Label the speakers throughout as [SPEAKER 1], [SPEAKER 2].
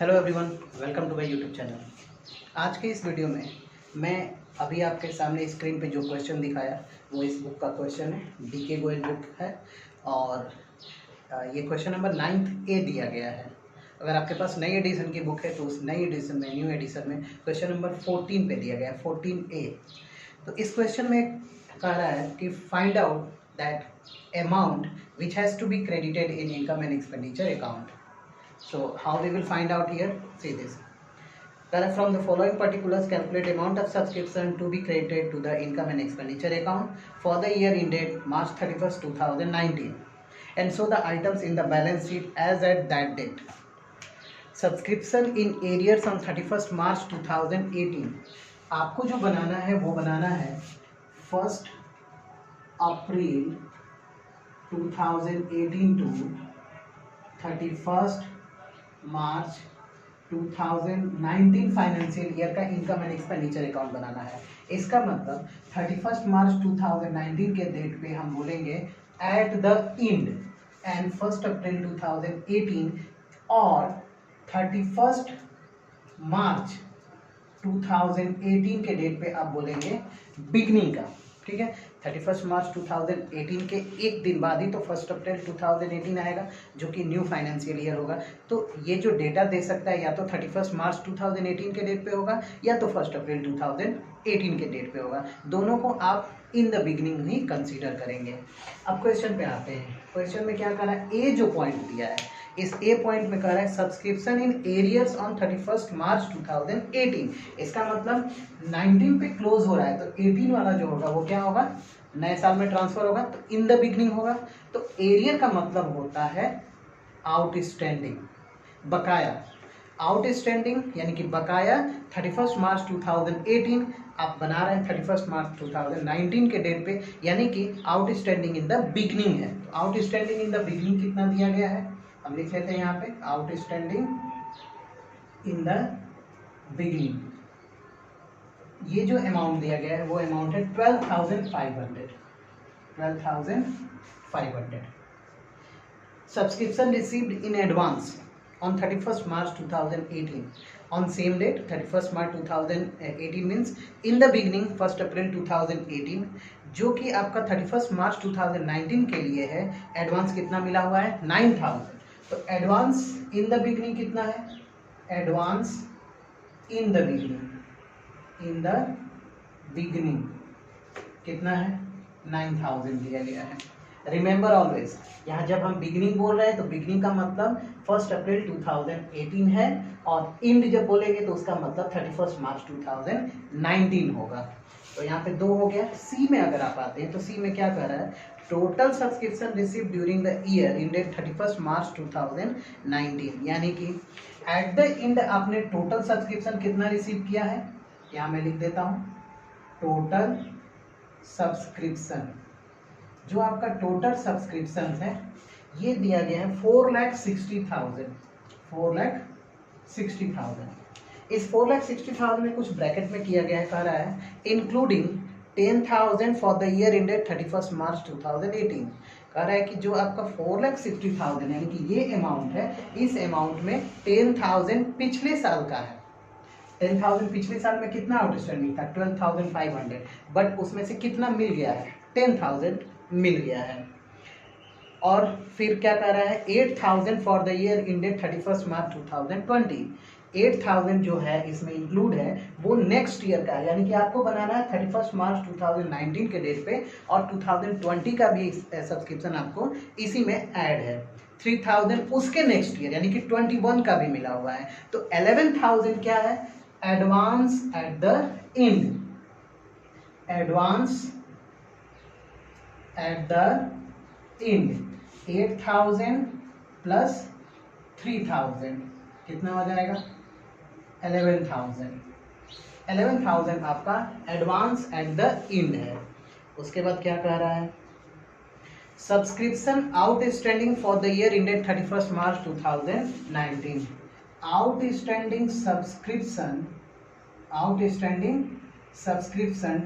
[SPEAKER 1] Hello everyone, welcome to my YouTube channel. आज के इस वीडियो में मैं अभी आपके सामने स्क्रीन पे जो क्वेश्चन दिखाया वो इस बुक का क्वेश्चन है। बीके गोयल बुक है और ये क्वेश्चन नंबर 9th ए दिया गया है। अगर आपके पास नई एडिशन की बुक है तो उस नई एडिशन में, न्यू एडिशन में क्वेश्चन नंबर 14 पे दिया गया है, 14A। तो इस क्वेश्चन में कह रहा है कि find out that amount which has to be credited in income and expenditure account. So how we will find out here? See this. Correct from the following particulars, calculate amount of subscription to be credited to the income and expenditure account for the year ended March 31st, 2019, and show the items in the balance sheet as at that date. Subscription in arrears on 31st March 2018. आपको जो बनाना है वो बनाना है 1 April 2018 to 31st March 2019 financial year का income and expenditure account बनाना है। इसका मतलब 31 मार्च 2019 के डेट पे हम बोलेंगे at the end and 1 April 2018 और 31 मार्च 2018 के डेट पे आप बोलेंगे बिगनिंग का। ठीक है, 31 मार्च 2018 के एक दिन बाद ही तो 1 अप्रैल 2018 आएगा जो कि न्यू फाइनेंशियल ईयर होगा। तो ये जो डेटा दे सकता है या तो 31 मार्च 2018 के डेट पे होगा या तो 1 अप्रैल 2018 के डेट पे होगा। दोनों को आप in the beginning he consider करेंगे। अब क्वेश्चन पे आते हैं। क्वेश्चन में क्या कर रहा है, ए जो पॉइंट दिया है इस ए पॉइंट में कह रहा है सब्सक्रिप्शन इन एरियर्स ऑन 31 मार्च 2018। इसका मतलब 19 पे क्लोज हो रहा है तो 18 वाला जो होगा वो क्या होगा, नए साल में ट्रांसफर होगा तो इन द बिगनिंग होगा। तो एरियर का मतलब होता है आउटस्टैंडिंग, बकाया। आउटस्टैंडिंग यानी कि बकाया 31 मार्च 2018 आप बना रहे हैं 31 मार्च 2019 के डेट पे, यानी कि आउटस्टैंडिंग इन द बिगनिंग है। तो आउटस्टैंडिंग इन द बिगनिंग कितना दिया गया है, हम लिख लेते हैं यहाँ पे आउटस्टैंडिंग इन द बिगनिंग। ये जो अमाउंट दिया गया है वो अमाउंट है 12,500। Subscription received in advance on 31st March 2018 on same date 31st March 2018 means in the beginning 1st April 2018 जो कि आपका 31st मार्च 2019 के लिए है। एडवांस कितना मिला हुआ है 9,000। तो एडवांस इन द बिगनिंग कितना है, एडवांस इन द बिगनिंग कितना है 9,000 दिया गया है। रिमेंबर ऑलवेज यहाँ जब हम बिगनिंग बोल रहे हैं तो बिगनिंग का मतलब 1 अप्रैल 2018 है और इंड जब बोलेंगे तो उसका मतलब 31 मार्च 2019 होगा। तो यहाँ पे 2 हो गया। सी में अगर आप आते हैं तो सी में क्या कर रहा है, total subscription receive during the year ended 31 मार्च 2019, यानी कि एट द एंड आपने टोटल सब्सक्रिप्शन कितना रिसीव किया है, यहाँ मैं लिख देता हूँ टोटल सब्सक्रिप्शन। जो आपका टोटल सब्सक्रिप्शन है ये दिया गया है 4,60,000। 4,60,000। इस 4,60,000 में कुछ ब्रैकेट में किया गया है, कह रहा है including 10,000 for the year ended 31 मार्च 2018। कह रहा है कि जो आपका 4,60,000 यानी कि ये अमाउंट है, इस अमाउंट में 10,000 पिछले साल का है। 10,000 पिछले साल में कितना आउटस्टैंडिंग था 12,500, बट उसमें से कितना मिल गया है 10,000 मिल गया है। और फिर क्या कह रहा है 8,000 फॉर द ईयर इंडेड 31 मार्च 2020। 8,000 जो है इसमें इंक्लूड है वो नेक्स्ट ईयर का है, यानी कि आपको बनाना है 31 मार्च 2019 के डेट पे और 2020 का भी सब्सक्रिप्शन आपको इसी में ऐड है। 3,000 उसके नेक्स्ट ईयर यानी कि 21 का भी मिला हुआ है। तो 11,000 क्या है, advance at the end, advance at the end. 8,000 plus 3,000 कितना हो जाएगा 11,000। 11,000 आपका एडवांस एट द एंड है। उसके बाद क्या कह रहा है, subscription outstanding for the year ended 31 March 2019। Outstanding subscription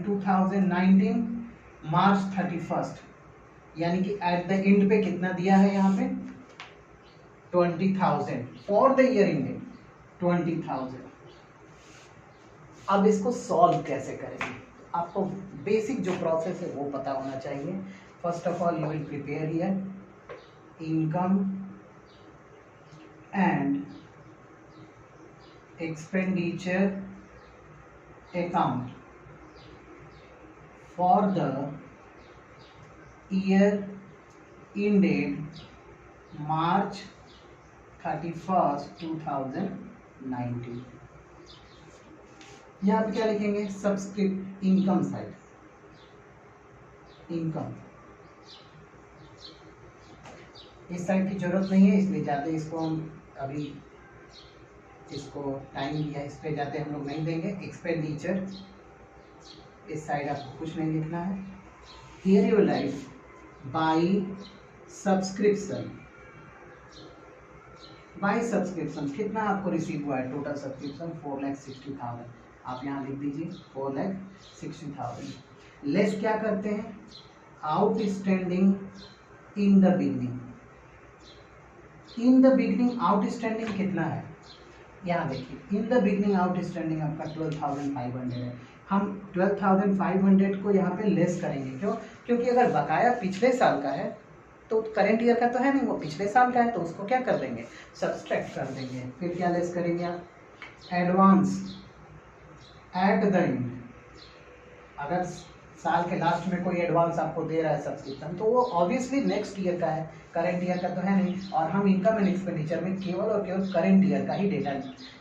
[SPEAKER 1] 2019 मार्च 31, यानी कि एट द एंड पे कितना दिया है यहाँ पे 20,000 फॉर द ईयर एंडेड। 20,000। अब इसको सॉल्व कैसे करेंगे? आपको बेसिक जो प्रोसेस है वो पता होना चाहिए। First of all you will prepare here income and expenditure account for the year ended March 31st 2019। यहाँ पे क्या लिखेंगे? सब्सक्रिप्ट इनकम साइड, इनकम इस साइड की जरूरत नहीं है, इसलिए जाते इसको हम अभी इसको टाइम दिया, इस पे जाते हम लोग नहीं देंगे। एक्सपेंडिचर इस साइड आपको कुछ नहीं लिखना है। Here you write by subscription, by subscription कितना आपको रिसीव हुआ है? Total subscription 4,60,000। आप यहाँ लिख दीजिए 4,60,000। लेस क्या करते हैं? Outstanding in the beginning. In the beginning outstanding कितना है? यहाँ देखिए, इन द बिगनिंग आउटस्टैंडिंग आपका 12,500 है। हम 12,500 को यहाँ पे लेस करेंगे। क्यों? क्योंकि अगर बकाया पिछले साल का है तो करंट ईयर का तो है नहीं, वो पिछले साल का है, तो उसको क्या कर देंगे? सब्सट्रैक्ट कर देंगे। फिर क्या लेस करेंगे आप? Advance at the end. अगर साल के लास्ट में कोई एडवांस आपको दे रहा है सब्सक्रिप्शन, तो वो ऑब्वियसली नेक्स्ट ईयर का है, करंट ईयर का तो है नहीं। और हम इनकम एंड एक्सपेंडिचर में केवल और केवल करंट ईयर का ही डेटा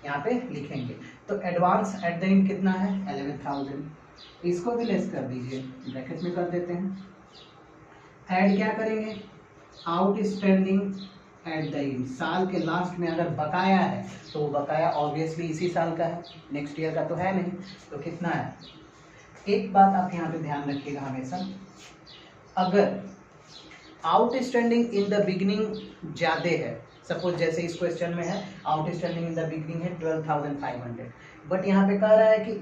[SPEAKER 1] यहाँ पे लिखेंगे। तो एडवांस एट द एंड कितना है? 11,000। इसको भी लेस कर दीजिए, ब्रैकेट में कर देते हैं। ऐड क्या करेंगे? Outstanding at the end. साल के लास्ट में अगर बकाया है तो वो बकाया ऑब्वियसली इसी साल का है, नेक्स्ट ईयर का तो है नहीं। तो कितना है? एक बात आप यहाँ पे ध्यान रखिएगा हमेशा, अगर आउटस्टैंडिंग इन द बिगनिंग ज़्यादा है, सपोज जैसे इस क्वेश्चन में है आउटस्टैंडिंग इन द बिगनिंग है 12,500, बट यहाँ पे कह रहा है कि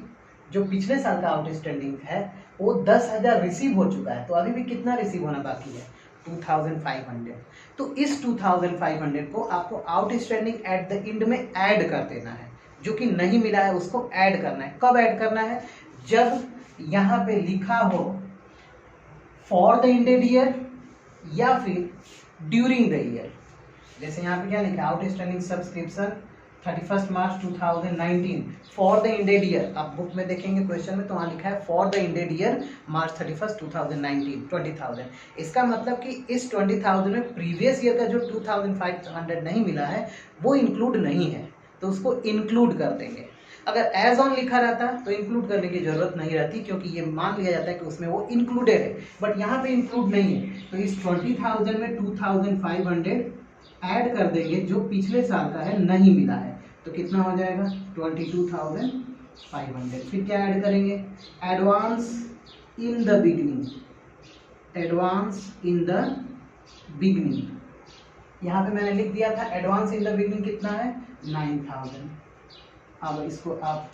[SPEAKER 1] जो पिछले साल का आउटस्टैंडिंग है वो 10,000 रिसीव हो चुका है, तो अभी भी कितना रिसीव होना बाकी है? 2,500। तो इस 2,500 को आपको आउटस्टैंडिंग एट द एंड में ऐड कर देना है। जो कि नहीं मिला है उसको ऐड करना है। कब ऐड करना है? जब यहाँ पे लिखा हो फॉर द एंडेड ईयर या फिर ड्यूरिंग द ईयर। जैसे यहाँ पे क्या लिखा है? Outstanding subscription 31 March 2019 for the ended year. आप बुक में देखेंगे क्वेश्चन में तो वहाँ लिखा है for the ended year March 31, 2019 20,000। इसका मतलब कि इस 20,000 में प्रीवियस ईयर का जो 2,500 नहीं मिला है वो इंक्लूड नहीं है, तो उसको इंक्लूड कर देंगे। अगर एज ऑन लिखा रहता तो इंक्लूड करने की जरूरत नहीं रहती, क्योंकि ये मान लिया जाता है कि उसमें वो इंक्लूडेड है, बट यहाँ पे इंक्लूड नहीं है। तो इस 20,000 में 2,500 ऐड कर देंगे जो पिछले साल का है, नहीं मिला है, तो कितना हो जाएगा? 22,500। फिर क्या ऐड करेंगे? Advance in the beginning, advance in the beginning. यहाँ पे मैंने लिख दिया था एडवांस इन द बिगनिंग कितना है? 9,000। अब इसको आप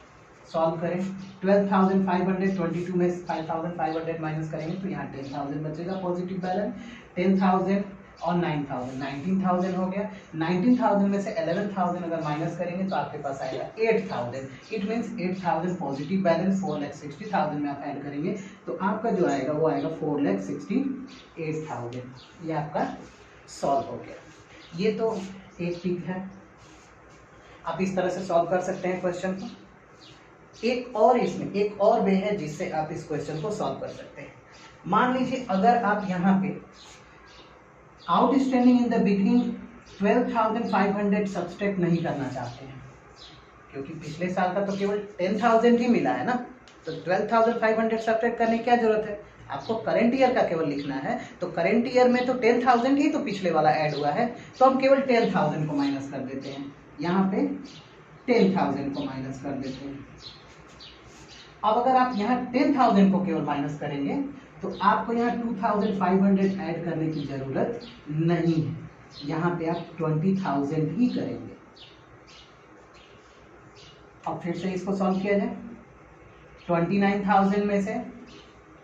[SPEAKER 1] सॉल्व करें। 12,500 22 में 5,500 माइनस करेंगे तो यहाँ 10,000 बचेगा पॉजिटिव बैलेंस। 10,000 और 9,000 19,000 हो गया। 19,000 में से 11,000 अगर माइनस करेंगे तो आपके पास आएगा 8,000। इट मीन्स 8,000 पॉजिटिव बैलेंस 4,60,000 में आप ऐड करेंगे तो आपका जो आएगा वो आएगा 4,68,000। ये आपका सॉल्व हो गया। ये तो एक टिप है, आप इस तरह से सॉल्व कर सकते हैं क्वेश्चन को। एक और इसमें एक और वे है जिससे आप इस क्वेश्चन को सॉल्व कर सकते हैं। मान लीजिए अगर आप यहाँ पे outstanding in the beginning 12,500 subtract नहीं करना चाहते हैं, क्योंकि पिछले साल का तो केवल 10,000 ही मिला है ना, तो 12,500 सब्सट्रैक्ट करने की क्या जरूरत है? आपको करंट ईयर का केवल लिखना है। तो करंट ईयर में तो 10,000 ही तो पिछले वाला ऐड हुआ है, तो हम केवल 10,000 को माइनस कर देते हैं। यहाँ पे 10,000 को माइनस कर देते हैं। अब अगर आप यहाँ 10,000 को केवल माइनस करेंगे तो आपको यहाँ 2,500 ऐड करने की जरूरत नहीं है। यहाँ पे आप 20,000 ही करेंगे। अब फिर से इसको सॉल्व किया जाए। 29,000 में से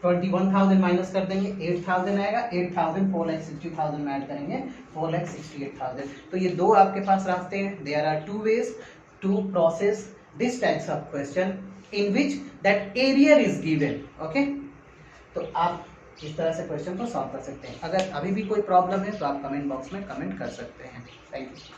[SPEAKER 1] 21,000 माइनस कर देंगे, 8,000 आएगा। 8,000 4,60,000 में ऐड करेंगे 4,68,000। तो ये दो आपके पास रास्ते हैं। There are two ways. To process this types of question in which that arrear is given. Okay, तो आप इस तरह से क्वेश्चन को सॉल्व कर सकते हैं। अगर अभी भी कोई प्रॉब्लम है तो आप कमेंट बॉक्स में कमेंट कर सकते हैं। Thank you.